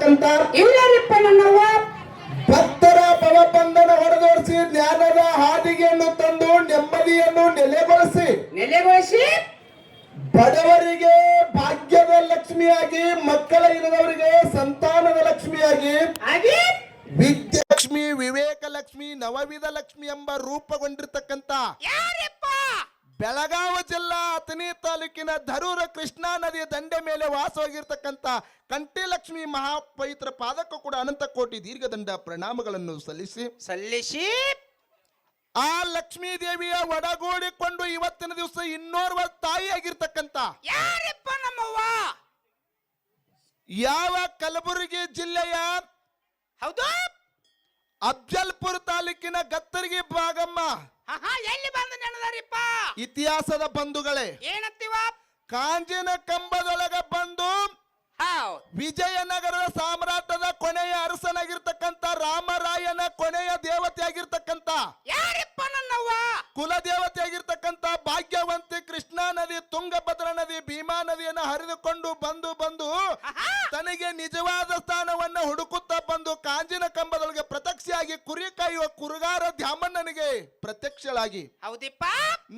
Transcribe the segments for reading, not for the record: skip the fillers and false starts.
ಆಗಿರ್ತಕ್ಕಂತ ಇಲ್ಲರಿಪ್ಪ ನನ್ನವ್ವ. ಭಕ್ತರ ಭವಬಂಧನ ಹೊಡೆದೋಡಿಸಿ ಜ್ಞಾನದ ಹಾದಿಗೆಯನ್ನು ತಂದು ನೆಮ್ಮದಿಯನ್ನು ನೆಲೆಗೊಳಿಸಿ ಬಡವರಿಗೆ ಭಾಗ್ಯದ ಲಕ್ಷ್ಮಿಯಾಗಿ, ಮಕ್ಕಳ ಇಲ್ಲದವರಿಗೆ ಸಂತಾನದ ಲಕ್ಷ್ಮಿಯಾಗಿ, ಹಾಗೆ ವಿದ್ಯಾಲಕ್ಷ್ಮಿ, ವಿವೇಕ ಲಕ್ಷ್ಮಿ, ನವವಿಧ ಲಕ್ಷ್ಮಿ ಎಂಬ ರೂಪಗೊಂಡಿರ್ತಕ್ಕಂತ ಯಾರಪ್ಪ? ಬೆಳಗಾವಿ ಜಿಲ್ಲಾ ಅಥಣಿ ತಾಲೂಕಿನ ಧರೂರ ಕೃಷ್ಣಾ ನದಿಯ ದಂಡೆ ಮೇಲೆ ವಾಸವಾಗಿರ್ತಕ್ಕಂಥ ಕಂಠಿಲಕ್ಷ್ಮಿ ಮಹಾಪವಿತ್ರ ಪಾದಕ್ಕೂ ಕೂಡ ಅನಂತ ಕೋಟಿ ದೀರ್ಘದಂಡ ಪ್ರಣಾಮಗಳನ್ನು ಸಲ್ಲಿಸಿ ಆ ಲಕ್ಷ್ಮೀ ದೇವಿಯ ಒಡಗೂಡಿಕೊಂಡು ಇವತ್ತಿನ ದಿವಸ ಇನ್ನೋರ್ವ ತಾಯಿಯಾಗಿರ್ತಕ್ಕಂಥ ಯಾರಪ್ಪ ನಮ್ಮವ್ವ? ಯಾವ ಕಲಬುರಗಿ ಜಿಲ್ಲೆಯ ಹೌದು, ಅಫ್ಜಲ್ಪುರ ತಾಲೂಕಿನ ಗತ್ತರ್ಗಿ ಭಾಗಮ್ಮ ಎಲ್ಲಿ ಬಂದು ನೆನದಾರಿಪ್ಪ? ಇತಿಹಾಸದ ಬಂಧುಗಳೇ, ಏನಂತೀವ? ಕಾಂಜಿನ ಕಂಬದೊಳಗ ಬಂದು ವಿಜಯನಗರದ ಸಾಮ್ರಾಟದ ಕೊನೆಯ ಅರಸನಾಗಿರ್ತಕ್ಕಂಥ ರಾಮರಾಯನ ಕೊನೆಯ ದೇವತೆ ಆಗಿರ್ತಕ್ಕಂಥ ಯಾರಪ್ಪ ನನ್ನವ್ವ? ಕುಲ ದೇವತೆ ಆಗಿರ್ತಕ್ಕಂಥ ಭಾಗ್ಯವಂತಿ ಕೃಷ್ಣಾ ನದಿ, ತುಂಗಭದ್ರಾ ನದಿ, ಭೀಮಾ ನದಿಯನ್ನು ಹರಿದುಕೊಂಡು ಬಂದು ತನಗೆ ನಿಜವಾದ ಸ್ಥಾನವನ್ನು ಹುಡುಕುತ್ತಾ ಬಂದು ಕಾಂಜಿನ ಕಂಬದೊಳಗೆ ಪ್ರತ್ಯಕ್ಷವಾಗಿ ಕುರಿ ಕಾಯುವ ಕುರುಗಾರ ದ್ಯಾಮಣ್ಣನಿಗೆ ಪ್ರತ್ಯಕ್ಷಳಾಗಿ, ಹೌದಿಪ್ಪ,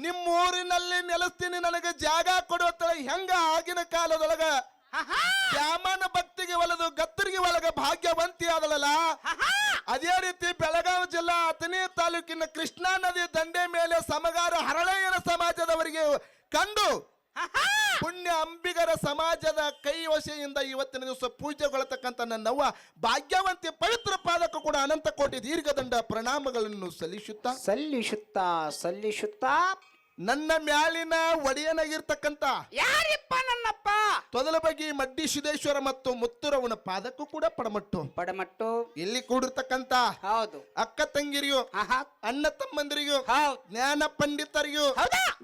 ನಿಮ್ಮೂರಿನಲ್ಲಿ ನೆಲೆಸ್ತೀನಿ, ನನಗೆ ಜಾಗ ಕೊಡುವ ಹೆಂಗ ಆಗಿನ ಕಾಲದೊಳಗ ದ್ಯಾಮನ ಭಕ್ತಿಗೆ ಒಲದು ಗತ್ತರಿಗೆ ಒಳಗ ಭಾಗ್ಯವಂತಿ ಆದಳಲ್ಲ, ಅದೇ ರೀತಿ ಬೆಳಗಾವಿ ಜಿಲ್ಲಾ ಅಥಣಿ ತಾಲೂಕಿನ ಕೃಷ್ಣಾ ನದಿ ದಂಡೆ ಮೇಲೆ ಸಮಗಾರ ಹರಳೆಯರ ಸಮಾಜದವರಿಗೆ ಕಂಡು ಪುಣ್ಯ ಅಂಬಿಗರ ಸಮಾಜದ ಕೈವಶೆಯಿಂದ ಇವತ್ತಿನ ದಿವಸ ಪೂಜೆಗೊಳ್ಳತಕ್ಕಂಥ ನನ್ನವ್ವ ಭಾಗ್ಯವಂತಿ ಪವಿತ್ರ ಪಾದಕ್ಕೂ ಕೂಡ ಅನಂತ ಕೋಟಿ ದೀರ್ಘದಂಡ ಪ್ರಣಾಮಗಳನ್ನು ಸಲ್ಲಿಸುತ್ತಾ ನನ್ನ ಮ್ಯಾಲಿನ ಒಡೆಯನಾಗಿರ್ತಕ್ಕಂಥ ಯಾರಪ್ಪ ನನ್ನಪ್ಪ? ತೊದಲಬಗಿ ಮಡ್ಡಿ ಸಿದ್ದೇಶ್ವರ ಮತ್ತು ಮುತ್ತುರವನ ಪಾದಕ್ಕೂ ಕೂಡ ಪಡಮಟ್ಟು ಇಲ್ಲಿ ಕೂಡಿರ್ತಕ್ಕಂತ ಹೌದು ಅಕ್ಕ ತಂಗಿರಿಗೂ, ಅಣ್ಣ ತಮ್ಮಂದಿರಿಗೂ, ಜ್ಞಾನ ಪಂಡಿತರಿಗೂ,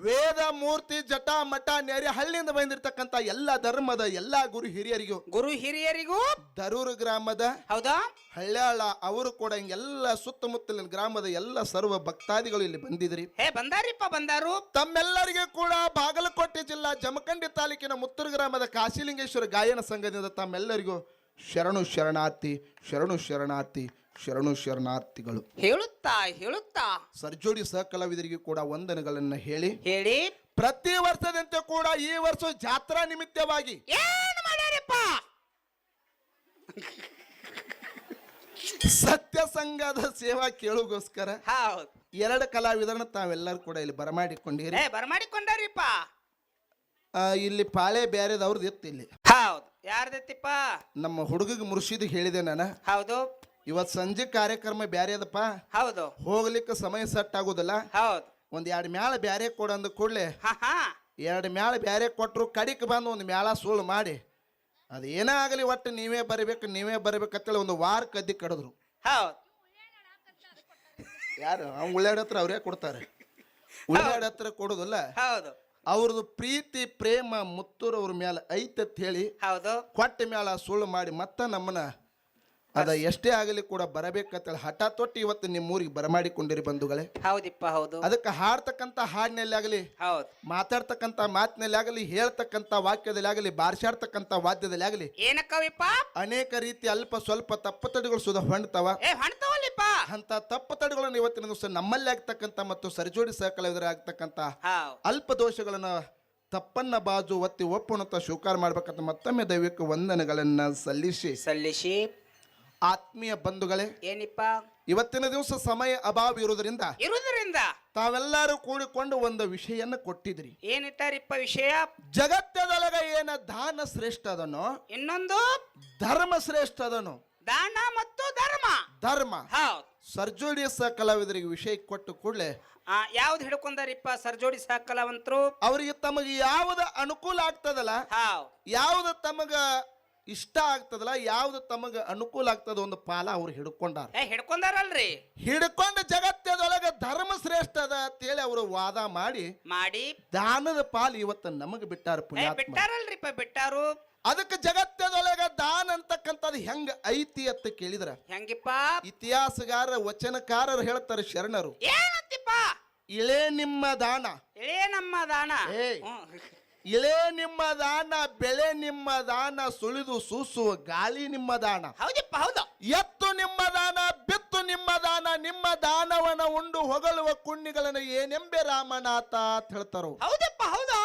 ವೇದ ಮೂರ್ತಿ ಜಟ ಮಠ ನೆರೆ ಹಳ್ಳಿಯಿಂದ ಬಂದಿರತಕ್ಕಂತ ಎಲ್ಲ ಧರ್ಮದ ಎಲ್ಲಾ ಗುರು ಹಿರಿಯರಿಗೂ ಧರೂರು ಗ್ರಾಮದ ಹೌದಾ ಹಳ್ಳ್ಯಾಳ ಅವರು ಕೂಡ ಹಿಂಗೆಲ್ಲ ಸುತ್ತಮುತ್ತಲಿನ ಗ್ರಾಮದ ಎಲ್ಲ ಸರ್ವ ಭಕ್ತಾದಿಗಳು ಇಲ್ಲಿ ಬಂದಿದ್ರಿ. ಬಂದಾರು. ತಮ್ಮೆಲ್ಲರಿಗೂ ಕೂಡ ಬಾಗಲಕೋಟೆ ಜಿಲ್ಲಾ ಜಮಖಂಡಿ ತಾಲೂಕಿನ ಮುತ್ತೂರು ಗ್ರಾಮದ ಕಾಶಿಲಿಂಗೇಶ್ವರ ಗಾಯನ ಸಂಘದಿಂದ ತಮ್ಮೆಲ್ಲರಿಗೂ ಶರಣು ಶರಣಾರ್ಥಿಗಳು ಹೇಳುತ್ತಾ ಸರ್ಜೋಡಿ ಸಹ ಕಲಾವಿದರಿಗೆ ಕೂಡ ವಂದನೆಗಳನ್ನ ಹೇಳಿ ಪ್ರತಿ ವರ್ಷದಂತೆ ಕೂಡ ಈ ವರ್ಷ ಜಾತ್ರಾ ನಿಮಿತ್ತವಾಗಿ ಏನು ಮಾಡ್ಯಾರಪ್ಪ? ಸತ್ಯ ಸಂಘದ ಸೇವಾ ಕೇಳುಗೋಸ್ಕರ ಎರಡು ಕಲಾವಿದರನ್ನ ತಾವೆಲ್ಲರೂ ಕೂಡ ಇಲ್ಲಿ ಬರಮಾಡಿಕೊಂಡಾರಿಪ್ಪ. ಇಲ್ಲಿ ಪಾಳೆ ಬ್ಯಾರೆದವ್ರದ್ದು ಇತ್ತು. ಇಲ್ಲಿ ಹೌದು, ಯಾರ್ದೈತಿಪ್ಪ? ನಮ್ಮ ಹುಡುಗಿಗೆ ಮುರ್ಷಿದ್ ಹೇಳಿದೆ ನಾನು. ಹೌದು, ಇವತ್ ಸಂಜೆ ಕಾರ್ಯಕ್ರಮ ಬ್ಯಾರೆ ಅದಪ್ಪ. ಹೌದು, ಹೋಗ್ಲಿಕ್ಕೆ ಸಮಯ ಸೆಟ್ ಆಗುದಿಲ್ಲ. ಹೌದು, ಒಂದ್ 2 ಮ್ಯಾಳ ಬ್ಯಾರೆ ಕೊಡ ಅಂದ ಕೂಡ್ಲೆ 2 ಮ್ಯಾಳ ಬ್ಯಾರೆ ಕೊಟ್ರು. ಕಡಿಕ್ ಬಂದು ಒಂದು ಮ್ಯಾಳ ಸುಳ್ಳು ಮಾಡಿ ಅದು ಏನೇ ಆಗಲಿ ಒಟ್ಟು ನೀವೇ ಬರ್ಬೇಕಂತೇಳಿ ಒಂದು ವಾರ ಕದ್ದಿ ಕಡಿದ್ರು. ಯಾರು ಉಳ್ಳಾಡ ಹತ್ರ ಅವ್ರೇ ಕೊಡ್ತಾರೆ, ಉಳ್ಳಾಡ ಹತ್ರ ಕೊಡುದಿಲ್ಲ. ಅವ್ರದ್ದು ಪ್ರೀತಿ ಪ್ರೇಮ ಮುತ್ತೂರು ಅವ್ರ ಮ್ಯಾಲ ಐತತ್ ಹೇಳಿ ಕೊಟ್ಟ ಮ್ಯಾಲ ಸುಳ್ಳು ಮಾಡಿ ಮತ್ತ ನಮ್ಮನ್ನ ಅದ ಎಷ್ಟೇ ಆಗಲಿ ಕೂಡ ಬರಬೇಕಂತೇಳಿ ಹಠ ತೊಟ್ಟು ಇವತ್ತು ನಿಮ್ಮೂರಿಗೆ ಬರಮಾಡಿಕೊಂಡಿರಿ ಬಂಧುಗಳೇ. ಹೌದಿಪ್ಪ, ಹೌದು. ಅದಕ್ಕೆ ಹಾಡ್ತಕ್ಕಂಥ ಹಾಡಿನಲ್ಲಿ ಆಗಲಿ, ಮಾತಾಡ್ತಕ್ಕಂಥ ಮಾತಿನಲ್ಲಿ ಆಗಲಿ, ಹೇಳ್ತಕ್ಕಂಥ ವಾಕ್ಯದಲ್ಲಿ ಆಗಲಿ, ಬಾರ್ಸಾಡ್ತಕ್ಕಂಥ ವಾದ್ಯದಲ್ಲಿ ಆಗಲಿ ಏನಕ್ಕವಿಪ್ಪ ಅನೇಕ ರೀತಿ ಅಲ್ಪ ಸ್ವಲ್ಪ ತಪ್ಪುತಡಿಗಳು ಸುಧಾ ಹೊಂಡ್ತಾವ. ಅಂತ ತಪ್ಪುತಡಿಗಳನ್ನು ಇವತ್ತಿನ ದಿವಸ ನಮ್ಮಲ್ಲಿ ಆಗ್ತಕ್ಕಂಥ ಮತ್ತು ಸರಿಜೋಡಿ ಸಹಕಲಾವಿದರ ಆಗ್ತಕ್ಕಂಥ ಅಲ್ಪ ದೋಷಗಳನ್ನ ತಪ್ಪನ್ನ ಬಾಜು ಒತ್ತಿ ಒಪ್ಪುವಂತ ಸ್ವೀಕಾರ ಮಾಡ್ಬೇಕಂತ ಮತ್ತೊಮ್ಮೆ ದೈವಿಕ ವಂದನೆಗಳನ್ನ ಸಲ್ಲಿಸಿ ಆತ್ಮೀಯ ಬಂಧುಗಳೇ, ಏನಿಪ್ಪ ಇವತ್ತಿನ ದಿವಸ ಸಮಯ ಅಭಾವ ಇರುವುದರಿಂದ ತಾವೆಲ್ಲರೂ ಕೂಡಿಕೊಂಡು ಒಂದು ವಿಷಯನ್ನ ಕೊಟ್ಟಿದ್ರಿ. ಏನಿಟ್ಟಾರಿಪ್ಪ ವಿಷಯ? ಜಗತ್ತದೊಳಗ ಏನ ದಾನ ಶ್ರೇಷ್ಠ ಅದನೋ, ಇನ್ನೊಂದು ಧರ್ಮ ಶ್ರೇಷ್ಠ ಅದನೋ. ದಾನ ಮತ್ತು ಧರ್ಮ. ಸರ್ಜೋಡಿ ಸಹ ಕಲಾವಿದರಿಗೆ ವಿಷಯ ಕೊಟ್ಟು ಕೂಡಲೇ ಯಾವ್ದು ಹಿಡ್ಕೊಂಡಾರಿಪ್ಪ ಸರ್ಜೋಡಿ ಸಹ ಕಲಾವಂತರು? ಅವರಿಗೆ ತಮಗೆ ಯಾವ್ದ ಅನುಕೂಲ ಆಗ್ತದಲ್ಲ, ಯಾವ್ದು ತಮಗ ಇಷ್ಟ ಆಗ್ತದಲ್ಲ, ಯಾವ್ದು ತಮಗ ಅನುಕೂಲ ಆಗ್ತದ ಒಂದು ಪಾಲ ಅವ್ರು ಹಿಡ್ಕೊಂಡಾರಲ್ರಿ. ಹಿಡ್ಕೊಂಡು ಜಗತ್ತದೊಳಗ ಧರ್ಮ ಶ್ರೇಷ್ಠ ಅದ ಅಂತೇಳಿ ಅವರು ವಾದ ಮಾಡಿ ದಾನದ ಪಾಲು ಇವತ್ತು ನಮಗ ಬಿಟ್ಟಾರು. ಅದಕ್ಕೆ ಜಗತ್ತದೊಳಗ ದಾನ ಅಂತಕ್ಕಂಥದ್ದು ಹೆಂಗ ಐತಿ ಅಂತ ಕೇಳಿದ್ರ ಹೆಂಗಿಪ್ಪ? ಇತಿಹಾಸಗಾರ ವಚನಕಾರರು ಹೇಳ್ತಾರೆ, ಶರಣರು, ಏನಂತಿಪ್ಪ? ಇಳೆ ನಿಮ್ಮ ದಾನ, ಇಳೆ ನಮ್ಮ ದಾನ. ಇಳೆ ನಿಮ್ಮ ದಾನ, ಬೆಳೆ ನಿಮ್ಮ ದಾನ, ಸುಳಿದು ಸೂಸುವ ಗಾಳಿ ನಿಮ್ಮ ದಾನ. ಹೌದಪ್ಪ ಹೌದು. ಎತ್ತು ನಿಮ್ಮ ದಾನ, ಬಿತ್ತು ನಿಮ್ಮ ದಾನ, ನಿಮ್ಮ ದಾನವನ ಉಂಡು ಹೊಗಳುವ ಕುಣ್ಣಿಗಳನ್ನು ಏನೆಂಬೆ ರಾಮನಾಥ ಅಂತ ಹೇಳ್ತಾರು. ಹೌದಪ್ಪ ಹೌದು.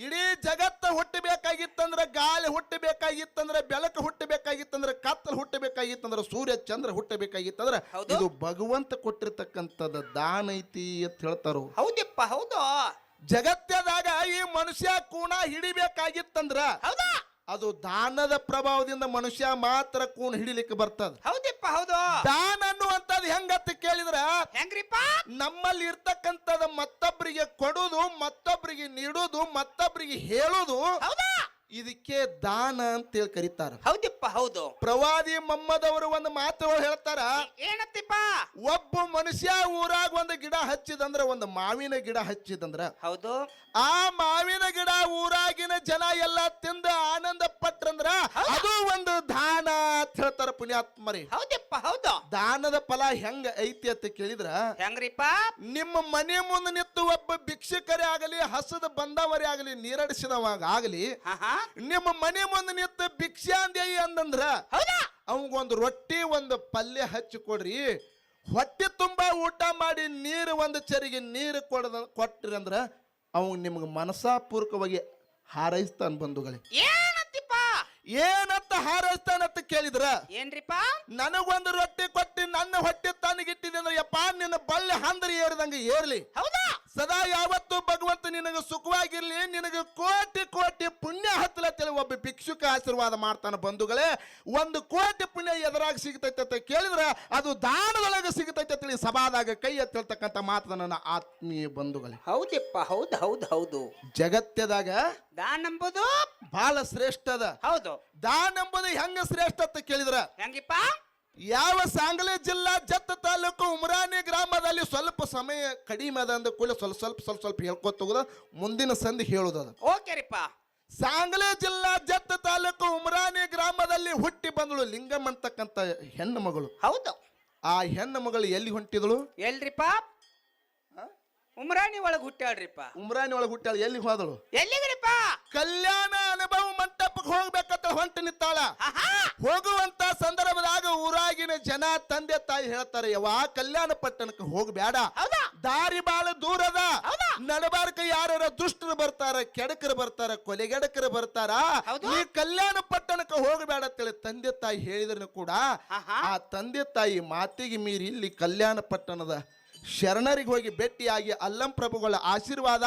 ಇಡೀ ಜಗತ್ತ ಹುಟ್ಟಬೇಕಾಗಿತ್ತಂದ್ರ, ಗಾಳಿ ಹುಟ್ಟಬೇಕಾಗಿತ್ತಂದ್ರ, ಬೆಳಕು ಹುಟ್ಟಬೇಕಾಗಿತ್ತಂದ್ರ, ಕತ್ತಲು ಹುಟ್ಟಬೇಕಾಗಿತ್ತಂದ್ರ, ಸೂರ್ಯ ಚಂದ್ರ ಹುಟ್ಟಬೇಕಾಗಿತ್ತಂದ್ರ ಹೌದು. ಇದು ಭಗವಂತ ಕೊಟ್ಟಿರ್ತಕ್ಕಂಥದ್ದು ದಾನ ಐತಿ ಅಂತ ಹೇಳ್ತಾರು. ಹೌದಪ್ಪ ಹೌದು. ಜಗತ್ತದಾಗ ಈ ಮನುಷ್ಯ ಕೂಣ ಹಿಡಿಬೇಕಾಗಿತ್ತಂದ್ರ ಹೌದಾ ಅದು ದಾನದ ಪ್ರಭಾವದಿಂದ ಮನುಷ್ಯ ಮಾತ್ರ ಕೂಣ ಹಿಡಿಲಿಕ್ಕೆ ಬರ್ತದ. ಹೌದಪ್ಪ ಹೌದು. ದಾನ ಅನ್ನುವಂಥದ್ದು ಹೆಂಗತ್ತ ಕೇಳಿದ್ರ, ಹೆಂಗ್ರಿಪ್ಪ? ನಮ್ಮಲ್ಲಿ ಇರ್ತಕ್ಕಂಥದ ಮತ್ತೊಬ್ಬರಿಗೆ ಕೊಡುದು, ಮತ್ತೊಬ್ಬರಿಗೆ ನೀಡುದು, ಮತ್ತೊಬ್ಬರಿಗೆ ಹೇಳುದು, ಹೌದಾ ಇದಕ್ಕೆ ದಾನ ಅಂತೇಳಿ ಕರೀತಾರ. ಹೌದಪ್ಪ ಹೌದು. ಪ್ರವಾದಿ ಮೊಹಮ್ಮದವರು ಒಂದು ಮಾತುಗಳು ಹೇಳ್ತಾರ. ಏನತ್ತಿಪ್ಪ? ಒಬ್ಬ ಮನುಷ್ಯ ಊರಾಗ ಒಂದು ಗಿಡ ಹಚ್ಚಿದಂದ್ರ, ಒಂದು ಮಾವಿನ ಗಿಡ ಹಚ್ಚಿದಂದ್ರ, ಹೌದು, ಆ ಮಾವಿನ ಗಿಡ ಊರಾಗಿನ ಜನ ಎಲ್ಲ ತಿಂದು ಆನಂದ ಪಟ್ರಂದ್ರ ಅದು ಒಂದು ದಾನ ಅಂತ ಹೇಳ್ತಾರ ಪುಣ್ಯಾತ್ಮರಿ. ಹೌದಪ್ಪ ಹೌದು. ದಾನದ ಫಲ ಹೆಂಗ ಐತಿ ಅಂತ ಕೇಳಿದ್ರ, ಹೆಂಗ್ರಿಪ್ಪ? ನಿಮ್ಮ ಮನೆ ಮುಂದೆ ನಿಂತು ಒಬ್ಬ ಭಿಕ್ಷುಕರೇ ಆಗಲಿ, ಹಸದ ಬಂದವರೇ ಆಗಲಿ, ನೀರಡಿಸಿದವಾಗ ಆಗಲಿ, ನಿಮ್ಮ ಮನೆ ಮುಂದೆ ನಿಂತು ಭಿಕ್ಷೆ ಅಂದೇಯಿ ಅಂದಂದ್ರ ಹೌದಾ ಅವಂಗೊಂದು ರೊಟ್ಟಿ ಒಂದು ಪಲ್ಯ ಹಚ್ಚಿ ಕೊಡ್ರಿ, ಹೊಟ್ಟೆ ತುಂಬಾ ಊಟ ಮಾಡಿ ನೀರು ಒಂದು ಚರಿಗೆ ನೀರು ಕೊಟ್ರಿ ಅಂದ್ರ ಅವ್ ನಿಮ್ಗೆ ಮನಸಾಪೂರ್ವಕವಾಗಿ ಹಾರೈಸ್ತಾನ. ಬಂಧುಗಳೇ, ಏನತ್ತಿಪ್ಪ? ಏನಂತ ಹಾರೈಸ್ತಾನಂತ ಕೇಳಿದ್ರ, ಏನ್ರಿಪ್ಪ? ನನಗೊಂದು ರೊಟ್ಟಿ ಕೊಟ್ಟಿ ನನ್ನ ಹೊಟ್ಟೆ ತನಗಿಟ್ಟಿದೆ ಅಂದ್ರೆ ಯಪ್ಪ ನಿನ್ನ ಬಳ್ಳಿ ಹಂದ್ರಿ ಏರಿದಂಗ ಏರ್ಲಿ, ಹೌದಾ ಸದಾ ಯಾವತ್ತು ಭಗವಂತ ನಿನಗೆ ಸುಖವಾಗಿರ್ಲಿ, ನಿನಗೆ ಕೋಟಿ ಕೋಟಿ ಪುಣ್ಯ ಹತ್ತಲತ್ತೇಳಿ ಒಬ್ಬ ಭಿಕ್ಷುಕ ಆಶೀರ್ವಾದ ಮಾಡ್ತಾನ. ಬಂಧುಗಳೇ, ಒಂದು ಕೋಟಿ ಪುಣ್ಯ ಎದುರಾಗ ಸಿಗ್ತೈತೆ ಅಂತ ಕೇಳಿದ್ರ ಅದು ದಾನದೊಳಗೆ ಸಿಗ್ತೈತೆ ಅಂತೇಳಿ ಸಭಾದಾಗ ಕೈ ಎತ್ತಿರ್ತಕ್ಕಂಥ ಮಾತು ನನ್ನ ಆತ್ಮೀಯ ಬಂಧುಗಳೇ. ಹೌದಪ್ಪ ಹೌದು ಹೌದು ಹೌದು. ಜಗತ್ತದಾಗ ದಾನ ಎಂಬುದು ಬಹಳ ಶ್ರೇಷ್ಠ ಅದ. ಹೌದು. ದಾನ ಎಂಬುದು ಹೆಂಗ ಶ್ರೇಷ್ಠ ಅಂತ ಕೇಳಿದ್ರ, ಹೆಂಗಿಪ್ಪ? ಯಾವ ಸಾಂಗ್ಲಿ ಜಿಲ್ಲಾ ಜತ್ತ ತಾಲೂಕು ಉಮರಾಣಿ ಗ್ರಾಮದಲ್ಲಿ ಸ್ವಲ್ಪ ಸಮಯ ಕಡಿಮೆ ಅದ ಅಂದ ಕೂಡ ಸ್ವಲ್ಪ ಹೇಳ್ಕೊತ ಹೋಗುದ, ಮುಂದಿನ ಸಂಧಿ ಹೇಳುದದ. ಓಕೆರಿಪ್ಪ. ಸಾಂಗ್ಲಿ ಜಿಲ್ಲಾ ಜತ್ತ ತಾಲೂಕು ಉಮರಾಣಿ ಗ್ರಾಮದಲ್ಲಿ ಹುಟ್ಟಿ ಬಂದಳು ಲಿಂಗಮ್ಮ ಅಂತಕ್ಕಂಥ ಹೆಣ್ಣು ಮಗಳು. ಹೌದು. ಆ ಹೆಣ್ಣು ಮಗಳು ಎಲ್ಲಿ ಹೊಂಟಿದಳು? ಎಲ್ರಿಪ್ಪ? ಉಮ್ರಾಣಿ ಒಳಗ್ ಹುಟ್ಟಾಳ್ರಿಪ್ಪ. ಉಮರಾಣಿ ಒಳಗೆ ಹುಟ್ಟಾಳ. ಎಲ್ಲಿ ಹೋದಳು? ಎಲ್ಲಿಗ್ರಿಪ್ಪ? ಕಲ್ಯಾಣ ಅನುಭವ ಮಂಟಪಕ್ಕೆ ಹೋಗ್ಬೇಕಂತ ಹೊಂಟು ನಿಂತಾಳ. ಹೋಗುವಂತ ಸಂದರ್ಭದಾಗ ಊರಾಗಿನ ಜನ ತಂದೆ ತಾಯಿ ಹೇಳ್ತಾರೆ, ಯವ್ವ ಕಲ್ಯಾಣ ಪಟ್ಟಣಕ್ಕೆ ಹೋಗ್ಬೇಡ, ದಾರಿ ಬಾಳ ದೂರ ಅದ, ನಡಬಾರ್ಕ ಯಾರ ದುಷ್ಟರು ಬರ್ತಾರ, ಕೆಡಕರು ಬರ್ತಾರ, ಕೊಲೆಗೆಡಕರು ಬರ್ತಾರ, ನೀ ಕಲ್ಯಾಣ ಪಟ್ಟಣಕ್ಕೆ ಹೋಗಬೇಡ ಅಂತೇಳಿ ತಂದೆ ತಾಯಿ ಹೇಳಿದ್ರು ಕೂಡ ಆ ತಂದೆ ತಾಯಿ ಮಾತಿಗೆ ಮೀರಿ ಇಲ್ಲಿ ಕಲ್ಯಾಣ ಪಟ್ಟಣದ ಶರಣರಿಗೆ ಹೋಗಿ ಭೇಟಿಯಾಗಿ ಅಲ್ಲಂ ಪ್ರಭುಗಳ ಆಶೀರ್ವಾದ,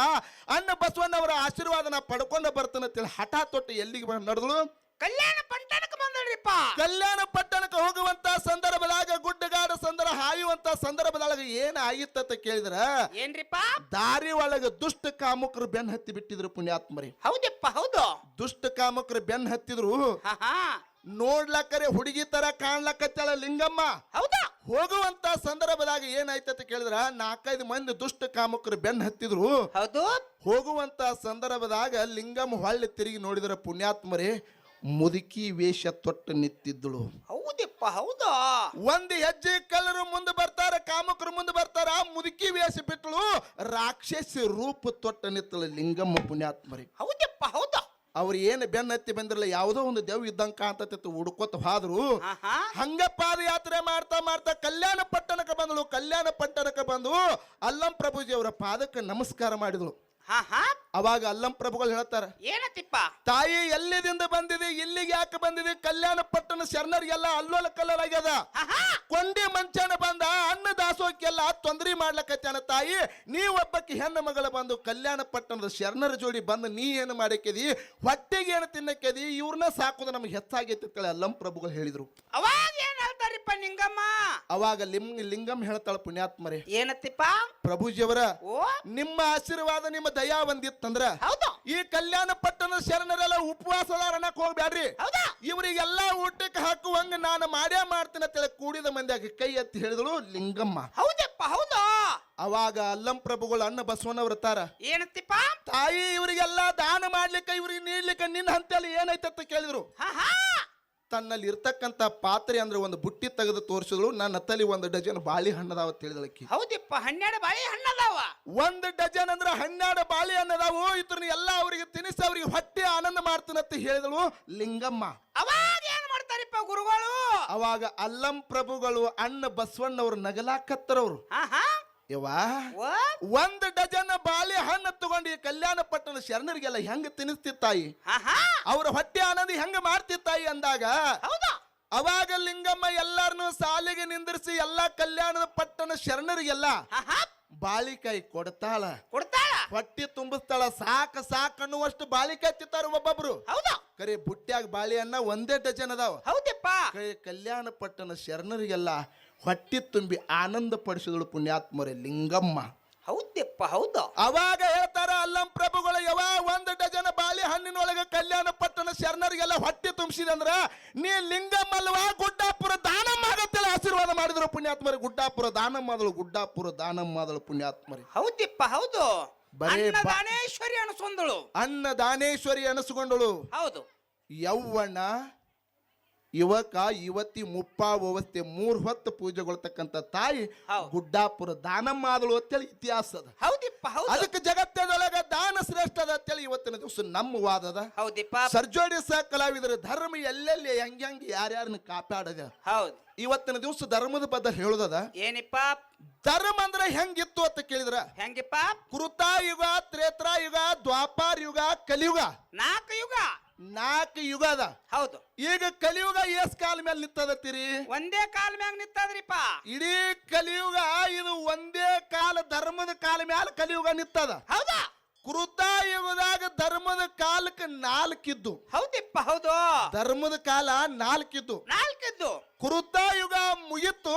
ಅನ್ನ ಬಸವಣ್ಣವರ ಆಶೀರ್ವಾದನ ಪಡ್ಕೊಂಡ ಬರ್ತಾನೆ ಅಂತೇಳಿ ಹಠ ತೊಟ್ಟು ಎಲ್ಲಿಗೆ ನಡೆದಳು? ಕಲ್ಯಾಣ ಪಟ್ಟಣಕ್ಕೆ ಬಂದಳ್ರಿಪ್ಪ. ಕಲ್ಯಾಣ ಪಟ್ಟಣಕ್ಕೆ ಹೋಗುವಂತ ಸಂದರ್ಭದಾಗ ಗುಡ್ಡಗಾಡ ಸಂದರ್ಭ ಹಾಯುವಂತ ಸಂದರ್ಭದೊಳಗ ಏನ್ ಆಗಿತ್ತ ಕೇಳಿದ್ರ, ಏನ್ರಿಪ್ಪ? ದಾರಿ ಒಳಗ ದುಷ್ಟ ಕಾಮುಕರು ಬೆನ್ ಹತ್ತಿ ಬಿಟ್ಟಿದ್ರು ಪುಣ್ಯಾತ್ಮರಿ. ಹೌದಪ್ಪ ಹೌದು. ದುಷ್ಟ ಕಾಮುಕರು ಬೆನ್ ಹತ್ತಿದ್ರು. ನೋಡ್ಲಕ್ಕರೆ ಹುಡುಗಿ ತರ ಕಾಣ್ಲಕ್ಕತ್ತಳ ಲಿಂಗಮ್ಮ. ಹೌದಾ? ಹೋಗುವಂತ ಸಂದರ್ಭದಾಗ ಏನಾಯ್ತ ಕೇಳಿದ್ರ, 4-5 ಮಂದಿ ದುಷ್ಟ ಕಾಮುಕರು ಬೆನ್ ಹತ್ತಿದ್ರು. ಹೌದು. ಹೋಗುವಂತ ಸಂದರ್ಭದಾಗ ಲಿಂಗಮ್ಮ ಹೊಳ್ಳಿ ತಿರುಗಿ ನೋಡಿದ್ರ ಪುಣ್ಯಾತ್ಮರೇ ಮುದುಕಿ ವೇಷ ತೊಟ್ಟು ನಿಂತಿದ್ದಳು. ಹೌದಪ್ಪ ಹೌದಾ? ಒಂದು ಹೆಜ್ಜೆ ಕಳ್ಳರು ಮುಂದೆ ಬರ್ತಾರ, ಕಾಮಕರು ಮುಂದೆ ಬರ್ತಾರ, ಮುದುಕಿ ವೇಷ ಬಿಟ್ಟಳು, ರಾಕ್ಷಸಿ ರೂಪ ತೊಟ್ಟ ನಿತ್ತಳು ಲಿಂಗಮ್ಮ ಪುಣ್ಯಾತ್ಮರಿ. ಹೌದಪ್ಪ ಹೌದಾ? ಅವ್ರು ಏನು ಬೆನ್ನ ಹತ್ತಿ ಬಂದಿರಲ್ಲ, ಯಾವುದೋ ಒಂದು ದೇವ್ ಇದ್ದಂಗ ಕಾಂತತಿತ್ತು, ಹುಡ್ಕೋತ ಹೋದ್ರು. ಹಂಗ ಪಾದಯಾತ್ರೆ ಮಾಡ್ತಾ ಮಾಡ್ತಾ ಕಲ್ಯಾಣ ಪಟ್ಟಣಕ್ಕೆ ಬಂದಳು. ಕಲ್ಯಾಣ ಪಟ್ಟಣಕ್ಕೆ ಬಂದು ಅಲ್ಲಂ ಪ್ರಭುಜಿ ಅವರ ಪಾದಕ್ಕೆ ನಮಸ್ಕಾರ ಮಾಡಿದಳು. ಅವಾಗ ಅಲ್ಲಂ ಪ್ರಭುಗಳು ಹೇಳ್ತಾರ, ಏನತ್ತಿಪ್ಪ? ತಾಯಿ ಎಲ್ಲಿದಿಂದ ಬಂದಿದೆ, ಇಲ್ಲಿಗೆ ಯಾಕೆ ಬಂದಿದೆ? ಕಲ್ಯಾಣ ಪಟ್ಟಣ ಶರಣರಿಗೆಲ್ಲ ಅಲ್ಲೋಲ ಕಲ್ಲಲಾಗ್ಯದ, ಕೊಂಡಿ ಮಂಚನ ಬಂದ ಅನ್ನ ದಾಸೋಕ್ಕೆಲ್ಲ ತೊಂದರೆ ಮಾಡ್ಲಕತ್ತಾನ. ತಾಯಿ ನೀವೊಬ್ಬಕ್ಕೆ ಹೆಣ್ಣು ಮಗಳ ಬಂದು ಕಲ್ಯಾಣ ಪಟ್ಟಣದ ಶರಣರ ಜೋಡಿ ಬಂದು ನೀ ಏನು ಮಾಡಕ್ಕೆದಿ, ಹೊಟ್ಟೆಗೆ ಏನು ತಿನ್ನಕ್ಕೆದಿ, ಇವ್ರನ್ನ ಸಾಕೋದು ನಮ್ಗೆ ಹೆಚ್ಚಾಗೈತಿ ಅಂತೇಳಿ ಅಲ್ಲಂ ಪ್ರಭುಗಳು ಹೇಳಿದ್ರು. ಅವಾಗ ಏನ್ ಹೇಳ್ತಾರಿಪ್ಪ ನಿಂಗಮ್ಮ? ಅವಾಗ ಲಿಂಗಮ್ಮ ಹೇಳ್ತಾಳ ಪುಣ್ಯಾತ್ಮರೇ, ಏನತ್ತಿಪ್ಪ? ಪ್ರಭುಜಿಯವರ ಓ ನಿಮ್ಮ ಆಶೀರ್ವಾದ ನಿಮ್ಮ ದಯಾ ಬಂದಿತ್ತಂದ್ರ ಹೌದು. ಈ ಕಲ್ಯಾಣ ಪಟ್ಟಣದ ಶರಣರೆಲ್ಲ ಉಪವಾಸದಾರನಕ್ ಹೋಗ್ಬ್ಯಾಡ್ರಿ, ಇವರಿಗೆಲ್ಲ ಊಟಕ್ಕೆ ಹಾಕುವಂಗ ನಾನು ಮಾಡೇ ಮಾಡ್ತೀನಿ ಅಂತೇಳಿ ಕೂಡಿದ ಮಂದಿಯಾಗಿ ಕೈ ಎತ್ತಿ ಹೇಳಿದಳು ಲಿಂಗಮ್ಮ. ಹೌದಪ್ಪ ಹೌದು. ಅವಾಗ ಅಲ್ಲಂ ಪ್ರಭುಗಳು ಅನ್ನ ಬಸವಣ್ಣವ್ರ ತಾರ, ಏನತ್ತಿಪ್ಪ? ತಾಯಿ ಇವರಿಗೆಲ್ಲ ದಾನ ಮಾಡ್ಲಿಕ್ಕೆ ಇವ್ರಿಗೆ ನೀಡ್ಲಿಕ್ಕೆ ನಿನ್ನ ಹಂತಲ್ಲಿ ಏನೈತೆ ಅಂತ ಕೇಳಿದ್ರು. ತನ್ನಲ್ಲಿ ಇರ್ತಕ್ಕಂತ ಪಾತ್ರೆ ಅಂದ್ರೆ ಒಂದು ಬುಟ್ಟಿ ತೆಗೆದು ತೋರಿಸಿದ್ರು. ನನ್ನ ತಲೆ 1 ಡಜನ್ ಬಾಳೆಹಣ್ಣದಾವ ತಿಳಿದಳಕ್ಕಿ. ಹೌದಿಪ್ಪ 12 ಬಾಳೆಹಣ್ಣು ಅದಾವ. 1 ಡಜನ್ ಅಂದ್ರೆ 12 ಬಾಳೆಹಣ್ಣದಾವು. ಇದ್ರನ್ನ ಎಲ್ಲ ಅವರಿಗೆ ತಿನಿಸಿ ಅವ್ರಿಗೆ ಹೊಟ್ಟೆ ಆನಂದ ಮಾಡ್ತೀನಂತ ಹೇಳಿದಳು ಲಿಂಗಮ್ಮ. ಅವಾಗ ಏನ್ ಮಾಡ್ತಾರಿಪ್ಪ ಗುರುಗಳು? ಅವಾಗ ಅಲ್ಲಂ ಪ್ರಭುಗಳು ಅಣ್ಣ ಬಸವಣ್ಣವ್ರು ನಗಲಾಕತ್ತರವ್ರು. ಯವ್ವಾ 1 ಡಜನ್ ಬಾಳೆಹಣ್ಣು ತಗೊಂಡು ಈ ಕಲ್ಯಾಣ ಪಟ್ಟಣ ಶರಣರಿಗೆಲ್ಲ ಹೆಂಗ ತಿನ್ನಿಸ್ತಿತ್ತಾಯಿ, ಅವ್ರ ಹೊಟ್ಟೆ ಆನಂದ ಹೆಂಗ ಮಾಡ್ತಿತ್ತಾಯಿ ಅಂದಾಗ ಅವಾಗ ಲಿಂಗಮ್ಮ ಎಲ್ಲಾರನು ಸಾಲಿಗೆ ನಿಂದಿರಿಸಿ ಎಲ್ಲಾ ಕಲ್ಯಾಣದ ಪಟ್ಟಣ ಶರಣರಿಗೆಲ್ಲ ಬಾಳಿಕಾಯಿ ಕೊಡ್ತಾಳ, ಹೊಟ್ಟಿ ತುಂಬಿಸ್ತಾಳ. ಸಾಕ ಸಾಕ ಅನ್ನುವಷ್ಟು ಬಾಳಿಕಾಯಿ ತಿಂತಾರ ಒಬ್ಬೊಬ್ರು. ಕರೆ ಬುಟ್ಟ್ಯಾಗ ಬಾಳೆಹಣ್ಣ 1 ಡಜನ್ ಅದಾವ. ಕಲ್ಯಾಣ ಪಟ್ಟಣ ಶರಣರಿಗೆಲ್ಲ ಹೊಟ್ಟಿ ತುಂಬಿ ಆನಂದ ಪಡಿಸಿದಳು ಪುಣ್ಯಾತ್ಮರೇ ಲಿಂಗಮ್ಮ. ಹೌದಪ್ಪ ಹೌದು. ಅವಾಗ ಹೇಳ್ತಾರ ಅಲ್ಲಂ ಪ್ರಭುಗಳು, ಯಾವ 1 ಡಜನ್ ಬಾಳೆಹಣ್ಣಿನೊಳಗೆ ಕಲ್ಯಾಣ ಪಟ್ಟಣ ಶರಣರಿಗೆಲ್ಲ ಹೊಟ್ಟಿ ತುಂಬಿಸಿದೆ ಅಂದ್ರ ನೀ ಲಿಂಗಮ್ಮಲ್ವಾ ಗುಡ್ಡಾಪುರ ದಾನಮ್ಮ ಆಗತ್ತಲ್ಲ ಆಶೀರ್ವಾದ ಮಾಡಿದ್ರು ಪುಣ್ಯಾತ್ಮರಿ. ಗುಡ್ಡಾಪುರ ದಾನಮ್ಮ ಆದಳು, ಗುಡ್ಡಾಪುರ ದಾನಮ್ಮ ಆದಳು ಪುಣ್ಯಾತ್ಮರಿ. ಹೌದಿಪ್ಪ ಹೌದು. ಬರೇ ದಾನೇಶ್ವರಿ ಅನಿಸ್ಕೊಂಡಳು, ಅನ್ನ ದಾನೇಶ್ವರಿ ಅನಿಸ್ಕೊಂಡಳು. ಹೌದು. ಯೌವನ ಯುವಕ ಯುವತಿ ಮುಪ್ಪಾವಸ್ಥೆ 3 ಹೊತ್ತು ಪೂಜೆಗೊಳ್ತಕ್ಕಂಥ ತಾಯಿ ಗುಡ್ಡಾಪುರ ದಾನಮ್ಮ ಆದಳು ಅಂತೇಳಿ ಇತಿಹಾಸ ಅದ. ಹೌದಿಪ್ಪ ಹೌದು. ಅದಕ್ಕೆ ಜಗತ್ತದೊಳಗ ದಾನ ಶ್ರೇಷ್ಠ ಅದ ಅಂತೇಳಿ ಇವತ್ತಿನ ದಿವಸ ನಮ್ಮ ವಾದದ. ಹೌದಿಪ್ಪ. ಸರ್ಜೋಡಿ ಸಹ ಕಲಾವಿದರ ಧರ್ಮ ಎಲ್ಲೆಲ್ಲಿ ಹೆಂಗ್ ಯಾರ್ಯಾರನ್ನ ಕಾಪಾಡದ. ಹೌದು. ಇವತ್ತಿನ ದಿವಸ ಧರ್ಮದ ಬದ್ದ ಹೇಳುದದ. ಏನಿಪ್ಪ ಧರ್ಮ ಅಂದ್ರೆ ಹೆಂಗಿತ್ತು ಅಂತ ಕೇಳಿದ್ರ ಹೆಂಗಿಪ್ಪ? ಕೃತಾಯುಗ, ತ್ರೇತಾಯುಗ, ದ್ವಾಪಾರ ಯುಗ, ಕಲಿಯುಗ, 4 ಯುಗ. 4 ಯುಗ ಅದ. ಹೌದು. ಈಗ ಕಲಿಯುಗ ಎಸ್ ಕಾಲ ಮೇಲೆ ನಿಂತದತ್ತೀರಿ? ಒಂದೇ ಕಾಲ ಮ್ಯಾಗ ನಿಂತದ್ರಿಪ್ಪ. ಇಡೀ ಕಲಿಯುಗ ಇದು ಒಂದೇ ಕಾಲ, ಧರ್ಮದ ಕಾಲ ಮ್ಯಾಲ ಕಲಿಯುಗ ನಿಂತದ. ಹೌದಾ? ಕೃತಾಯುಗದಾಗ ಧರ್ಮದ ಕಾಲಕ್ಕೆ 4 ಇದ್ದು. ಹೌದಿಪ್ಪ ಹೌದು. ಧರ್ಮದ ಕಾಲ 4 ಇದ್ದು. 4 ಇದ್ದು. ಕೃತಾಯುಗ ಮುಗಿತು,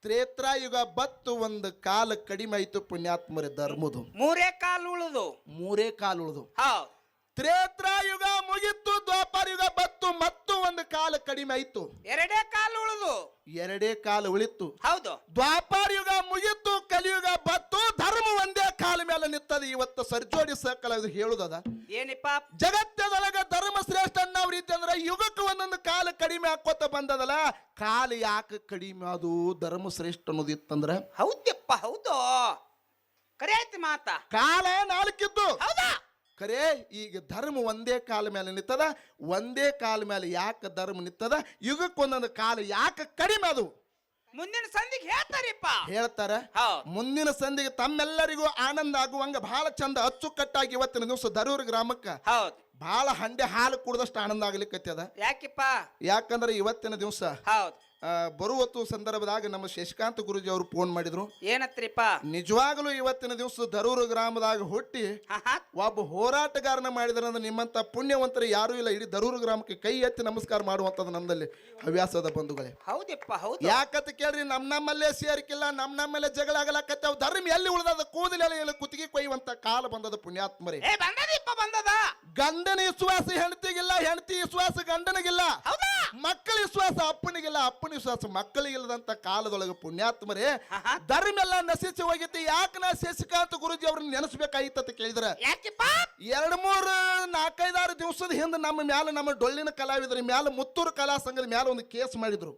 ತ್ರೇತಾಯುಗ ಬತ್ತು, 1 ಕಾಲ ಕಡಿಮೆ ಆಯ್ತು ಪುಣ್ಯಾತ್ಮರೇ ಧರ್ಮದು. 3 ಕಾಲ ಉಳಿದು. 3 ಕಾಲ ಉಳಿದು. ಹೌದು. ತ್ರೇತಾಯುಗ ಮುಗಿತು, ದ್ವಾಪಾರ ಯುಗ ಬತ್ತು, ಮತ್ತು 1 ಕಾಲ ಕಡಿಮೆ ಆಯ್ತು. 2 ಕಾಲ ಉಳಿದು. 2 ಕಾಲ ಉಳಿತು. ಹೌದು. ದ್ವಾಪಾರ ಯುಗ ಮುಗಿತು, ಕಲಿಯುಗ ಬತ್ತು, ಧರ್ಮ 1 ಕಾಲ ಮೇಲೆ ನಿಂತದ. ಇವತ್ತು ಸರ್ಜೋಡಿ ಸಕಲ ಹೇಳುದದ. ಏನಿಪ್ಪ? ಜಗತ್ತದೊಳಗ ಧರ್ಮ ಶ್ರೇಷ್ಠ ಅನ್ನೋ ರೀತಿ ಅಂದ್ರೆ ಯುಗಕ್ಕೆ 1 ಕಾಲ ಕಡಿಮೆ ಹಾಕೋತ ಬಂದದಲ್ಲ. ಕಾಲ ಯಾಕೆ ಕಡಿಮೆ ಅದು ಧರ್ಮ ಶ್ರೇಷ್ಠ ಅನ್ನೋದು ಇತ್ತಂದ್ರ? ಹೌದಪ್ಪ ಹೌದು. ಕರೆ ಐತಿ ಮಾತ. ಕಾಲ 4 ಇದ್ದು. ಹೌದಾ? ಖರೆ ಈಗ ಧರ್ಮ 1 ಕಾಲ ಮೇಲೆ ನಿಂತದ. 1 ಕಾಲ ಮೇಲೆ ಯಾಕೆ ಧರ್ಮ ನಿಂತದ? ಯುಗಕ್ಕೆ 1 ಕಾಲ ಯಾಕೆ ಕಡಿಮೆ ಅದು? ಮುಂದಿನ ಸಂಧಿಗೆ ಹೇಳ್ತಾರಿಪ್ಪ. ಹೇಳ್ತಾರ. ಮುಂದಿನ ಸಂಧಿಗೆ ತಮ್ಮೆಲ್ಲರಿಗೂ ಆನಂದ ಆಗುವಂಗ ಬಹಳ ಚಂದ ಅಚ್ಚುಕಟ್ಟಾಗಿ ಇವತ್ತಿನ ದಿವಸ ದರೂರು ಗ್ರಾಮಕ್ಕ ಹೌದು ಬಹಳ ಹಂಡೆ ಹಾಲು ಕುಡಿದಷ್ಟು ಆನಂದ ಆಗ್ಲಿಕ್ಕತ್ತದ. ಯಾಕಿಪ್ಪ? ಯಾಕಂದ್ರೆ ಇವತ್ತಿನ ದಿವಸ ಹೌದು ಬರುವತ್ತು ಸಂದರ್ಭದಾಗ ನಮ್ಮ ಶಶಿಕಾಂತ್ ಗುರುಜಿ ಅವರು ಫೋನ್ ಮಾಡಿದ್ರು. ಏನತ್ರಿಪ್ಪ? ನಿಜವಾಗಲೂ ಇವತ್ತಿನ ದಿವಸ ದರೂರು ಗ್ರಾಮದಾಗ ಹುಟ್ಟಿ ಒಬ್ಬ ಹೋರಾಟಗಾರನ ಮಾಡಿದ್ರಂದ್ರೆ ನಿಮ್ಮಂತ ಪುಣ್ಯವಂತರು ಯಾರು ಇಲ್ಲ. ಇಡೀ ದರೂರು ಗ್ರಾಮಕ್ಕೆ ಕೈ ಎತ್ತಿ ನಮಸ್ಕಾರ ಮಾಡುವಂತದ್ದು ನಮ್ಮಲ್ಲಿ ಹವ್ಯಾಸದ ಬಂಧುಗಳೇ. ಹೌದಪ್ಪ ಹೌದು. ಯಾಕಂತ ಕೇಳ್ರಿ, ನಮ್ಮಲ್ಲೇ ಸೇರಿಕಿಲ್ಲ, ನಮ್ಮಲ್ಲೇ ಜಗಳ ಆಗಲಾಕತ್ತ. ಧರ್ಮ ಎಲ್ಲಿ ಉಳಿದದ? ಕೂದಲೆಲ್ಲ ಕುತ್ತಿಗೆ ಕೊಯ್ಯುವಂತ ಕಾಲ ಬಂದದ ಪುಣ್ಯಾತ್ಮರೇ. ಬಂದದ. ಗಂಡನ ವಿಶ್ವಾಸ ಹೆಂಡತಿಗಿಲ್ಲ, ಹೆಂಡತಿ ವಿಶ್ವಾಸ ಗಂಡನಿಗಿಲ್ಲ, ಮಕ್ಕಳ ವಿಶ್ವಾಸ ಅಪ್ಪನಿಗಿಲ್ಲ, ಅಪ್ಪನ ವಿಶ್ವಾಸ ಮಕ್ಕಳಿಗಿಲ್ಲದಂತ ಕಾಲದೊಳಗೆ ಪುಣ್ಯಾತ್ಮರೇ ಧರ್ಮ ಎಲ್ಲ ನಶಿಸಿ ಹೋಗಿತ್ತು. ಯಾಕೆ ನಾ ಶಶಿಕಾಂತ್ ಗುರುಜಿ ಅವ್ರನ್ನ ನೆನೆಸ್ಬೇಕಾಗಿತ್ತ ಅಂತ ಕೇಳಿದ್ರೆ 2, 3, 4, 5, 6 ದಿವಸದ ಹಿಂದೆ ನಮ್ಮ ಮ್ಯಾಲ, ನಮ್ಮ ಡೊಳ್ಳಿನ ಕಲಾವಿದರ ಮ್ಯಾಲ, ಮುತ್ತೂರು ಕಲಾ ಸಂಘದ ಮ್ಯಾಲ ಒಂದು ಕೇಸ್ ಮಾಡಿದ್ರು.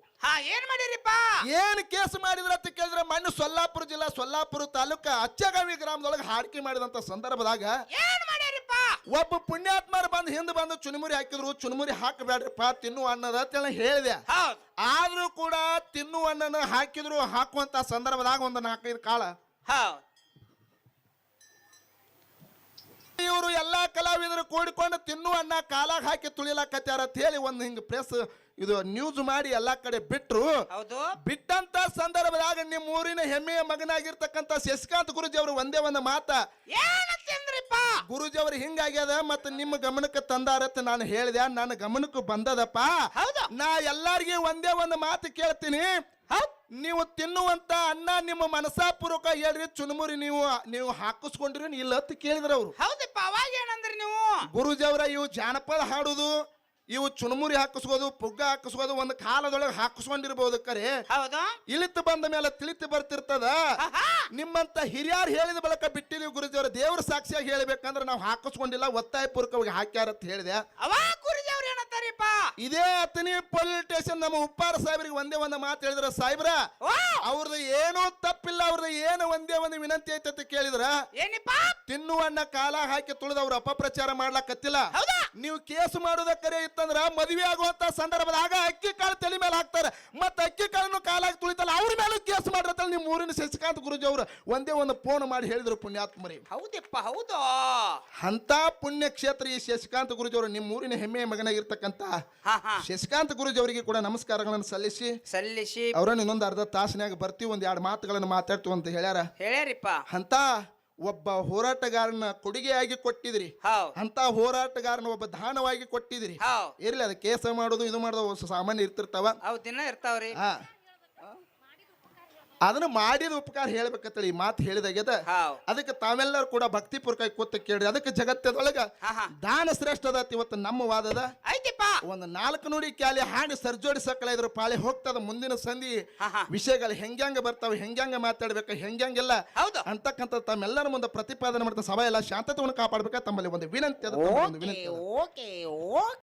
ಏನ್ ಮಾಡಿರಿಪ್ಪ? ಏನ್ ಕೇಸ್ ಮಾಡಿದ್ರ ಅಂತ ಕೇಳಿದ್ರೆ ಮೊನ್ನೆ ಸೊಲ್ಲಾಪುರ ಜಿಲ್ಲಾ ಸೊಲ್ಲಾಪುರ ತಾಲೂಕ ಅಚ್ಚಗಾವಿ ಗ್ರಾಮದೊಳಗೆ ಹಾಡಿಕೆ ಮಾಡಿದಂತ ಸಂದರ್ಭದಾಗ ಏನ್ ಮಾಡ್ಯಾರಿಪ್ಪ? ಒಬ್ಬ ಪುಣ್ಯಾತ್ಮರು ಬಂದು ಹಿಂದೆ ಬಂದು ಚುನುಮುರಿ ಹಾಕಿದ್ರು. ಚುನುಮುರಿ ಹಾಕಬೇಡ್ರಿಪ್ಪ, ತಿನ್ನು ಅನ್ನದ ಅಂತ ಹೇಳಿದೆ. ಆದ್ರೂ ಕೂಡ ತಿನ್ನು ಅನ್ನನ ಹಾಕಿದ್ರು. ಹಾಕುವಂತ ಸಂದರ್ಭದಾಗ ಒಂದು 4-5 ಕಾಳ ಇವರು ಎಲ್ಲಾ ಕಲಾವಿದರು ಕೂಡಿಕೊಂಡು ತಿನ್ನು ಅನ್ನ ಕಾಲಾಗ ಹಾಕಿ ತುಳಿಲಾಕತ್ಯಾರ ಅಂತ ಹೇಳಿ ಒಂದು ಹಿಂಗ ಪ್ರೆಸ್ ಇದು ನ್ಯೂಸ್ ಮಾಡಿ ಎಲ್ಲಾ ಕಡೆ ಬಿಟ್ರು. ಬಿಟ್ಟಂತ ಸಂದರ್ಭದಾಗ ನಿಮ್ಮ ಊರಿನ ಹೆಮ್ಮೆಯ ಮಗನಾಗಿರ್ತಕ್ಕಂಥ ಶಶಿಕಾಂತ್ ಗುರುಜಿ ಅವರು ಒಂದೇ ಒಂದು ಮಾತ ಗುರುಜಿ ಅವರು ಹಿಂಗಾಗ್ಯದ ಮತ್ತೆ ನಿಮ್ಮ ಗಮನಕ್ಕೆ ತಂದಾರತ್ತ ನಾನು ಹೇಳಿದೆ. ನನ್ನ ಗಮನಕ್ಕೆ ಬಂದದಪ್ಪ. ನಾ ಎಲ್ಲಾರ್ಗಿ ಒಂದೇ ಒಂದು ಮಾತು ಕೇಳ್ತೀನಿ. ನೀವು ತಿನ್ನುವಂತ ಅನ್ನ ನಿಮ್ಮ ಮನಸಾಪೂರ್ವಕ ಹೇಳ್ರಿ, ಚುನುಮುರಿ ನೀವು ಹಾಕಿಸ್ಕೊಂಡ್ರಿ ಇಲ್ಲ ಅಂತ ಕೇಳಿದ್ರ ಅವ್ರು. ಹೌದಪ್ಪ. ಅವಾಗ ಏನಂದ್ರಿ ನೀವು? ಗುರುಜಿ ಅವರ ಇವು ಜಾನಪದ ಹಾಡುದು, ಇವು ಚುನುಮುರಿ ಹಾಕಿಸ್ಕೋದು, ಪುಗ್ಗ ಹಾಕಿಸ್ಕೋದು ಒಂದು ಕಾಲದೊಳಗೆ ಹಾಕಿಸ್ಕೊಂಡಿರ್ಬೋದು. ಕರೆ ಇಳಿತು ಬಂದ ಮೇಲೆ ತಿಳಿತು ಬರ್ತಿರ್ತದ. ನಿಮ್ಮಂತ ಹಿರಿಯರು ಹೇಳಿದ ಬಳಿಕ ಬಿಟ್ಟಿದೀವಿ ಗುರುಜಿ ಅವರ. ದೇವ್ರ ಸಾಕ್ಷಿಯಾಗಿ ಹೇಳ್ಬೇಕಂದ್ರೆ ನಾವು ಹಾಕಿಸ್ಕೊಂಡಿಲ್ಲ, ಒತ್ತಾಯ ಪೂರ್ವಕವಾಗಿ ಹಾಕ್ಯಾರ ಅಂತ ಹೇಳಿದೆ. ಅವಾಗ ಗುರುಜಿ ಅವ್ರು ಏನಂತ ಹೌದರಿಪ್ಪ. ಇದೇ ಅತನಿ ಪೊಲೀಸ್ ಸ್ಟೇಷನ್ ನಮ್ಮ ಉಪ್ಪಾರ ಸಾಹೇಬ್ರಿಗೆ ಒಂದೇ ಒಂದು ಮಾತು ಹೇಳಿದ್ರ ಸಾಹೇಬ್ರ ಓ ಅವ್ರದ್ದು ಏನೂ ತಪ್ಪಿಲ್ಲ, ಅವ್ರದ್ದು ಏನು ಒಂದೇ ಒಂದು ವಿನಂತಿ ಐತೆ ಅಂತ ಕೇಳಿದ್ರ ಏನಿಪ್ಪ? ತಿನ್ನುವನ್ನ ಕಾಲ ಹಾಕಿ ತುಳಿದ ಅವ್ರ ಅಪಪ್ರಚಾರ ಮಾಡ್ಲಾಕತ್ತಿಲ್ಲ. ಹೌದಾ? ನೀವು ಕೇಸು ಮಾಡೋದ ಕರೆ ಇತ್ತಂದ್ರ ಮದುವೆ ಆಗುವಂತ ಸಂದರ್ಭದಾಗ ಅಕ್ಕಿ ಕಾಳು ತಲೆ ಮೇಲೆ ಹಾಕ್ತಾರ, ಮತ್ತ ಅಕ್ಕಿ ಕಾಳನ್ನು ಕಾಲಾಗಿ ತುಳಿತಲ್ಲ ಅವ್ರ ಮೇಲೂ ಕೇಸು ಮಾಡಿರತ್ತ. ನಿಮ್ಮ ಊರಿನ ಶಶಿಕಾಂತ್ ಗುರುಜಿ ಅವರು ಒಂದೇ ಒಂದು ಫೋನ್ ಮಾಡಿ ಹೇಳಿದ್ರು ಪುಣ್ಯಾತ್ಮರಿ. ಹೌದಪ್ಪ ಹೌದು. ಅಂತ ಪುಣ್ಯ ಕ್ಷೇತ್ರ ಈ ಶಶಿಕಾಂತ್ ಗುರುಜಿ ಅವರು ನಿಮ್ಮ ಊರಿನ ಹೆಮ್ಮೆಯ ಮಗನಾಗಿರ್ತಕ್ಕಂತ ಹಾ ಹಾ ಶಶಿಕಾಂತ್ ಗುರುಜಿ ಅವರಿಗೆ ಕೂಡ ನಮಸ್ಕಾರಗಳನ್ನು ಸಲ್ಲಿಸಿ ಅವರನ್ನ ಇನ್ನೊಂದು ಅರ್ಧ ತಾಸಿನಾಗ ಬರ್ತೀವಿ, ಒಂದ್ ಎರಡು ಮಾತುಗಳನ್ನು ಮಾತಾಡ್ತೀವಿ ಅಂತ ಹೇಳ್ಯಾರಿಪ್ಪ. ಅಂತ ಒಬ್ಬ ಹೋರಾಟಗಾರನ ಕೊಡುಗೆಯಾಗಿ ಕೊಟ್ಟಿದ್ರಿ, ಹೌದ್ ಅಂತ ಹೋರಾಟಗಾರನ ಒಬ್ಬ ದಾನವಾಗಿ ಕೊಟ್ಟಿದ್ರಿ. ಹೌದ್ ಇರ್ಲಿ ಅದು ಕೇಸ ಮಾಡೋದು ಇದು ಮಾಡೋದು ಸಾಮಾನ್ಯ ಇರ್ತಿರ್ತಾವ. ಹೌದ್ ದಿನ ಇರ್ತಾವ್ರಿ. ಹಾ ಅದನ್ನ ಮಾಡಿದ ಉಪಕಾರ ಹೇಳ್ಬೇಕಂತೇಳಿ ಈ ಮಾತು ಹೇಳಿದಾಗ್ಯದ. ಹೌದ್ ಅದಕ್ಕೆ ತಾವೆಲ್ಲರೂ ಕೂಡ ಭಕ್ತಿಪೂರ್ವಕ ಕೂತ ಕೇಳ್ರಿ. ಅದಕ್ಕೆ ಜಗತ್ತದೊಳಗ ಹಾ ಹಾ ದಾನ ಶ್ರೇಷ್ಠ ಅದ ಇವತ್ತು ನಮ್ಮ ವಾದದ. ಐತಿಪ್ಪ. ಒಂದು 4 ನುಡಿ ಕ್ಯಾಲಿ ಹಾಡಿ ಸರ್ಜೋಡಿ ಸಕ್ಕಳ ಇದ್ರ ಪಾಳಿ ಹೋಗ್ತದ. ಮುಂದಿನ ಸಂಧಿ ಹಾ ಹಾ ವಿಷಯಗಳು ಹೆಂಗ್ಯಾಂಗ ಬರ್ತಾವ, ಹೆಂಗ್ಯಾಂಗ ಮಾತಾಡ್ಬೇಕು, ಹೆಂಗ್ಯಾಂಗೆಲ್ಲ ಹೌದು. ಅಂತಕ್ಕಂಥ ತಮ್ಮೆಲ್ಲರ ಮುಂದೆ ಪ್ರತಿಪಾದನೆ ಮಾಡ್ತಾ ಸಭೆ ಎಲ್ಲ ಶಾಂತತೆಯನ್ನು ಕಾಪಾಡ್ಬೇಕ ತಮ್ಮಲ್ಲಿ ಒಂದು ವಿನಂತಿ ಅದ. ತಮ್ಮಲ್ಲಿ ಒಂದು ವಿನಂತಿ ಅದ. Okay okay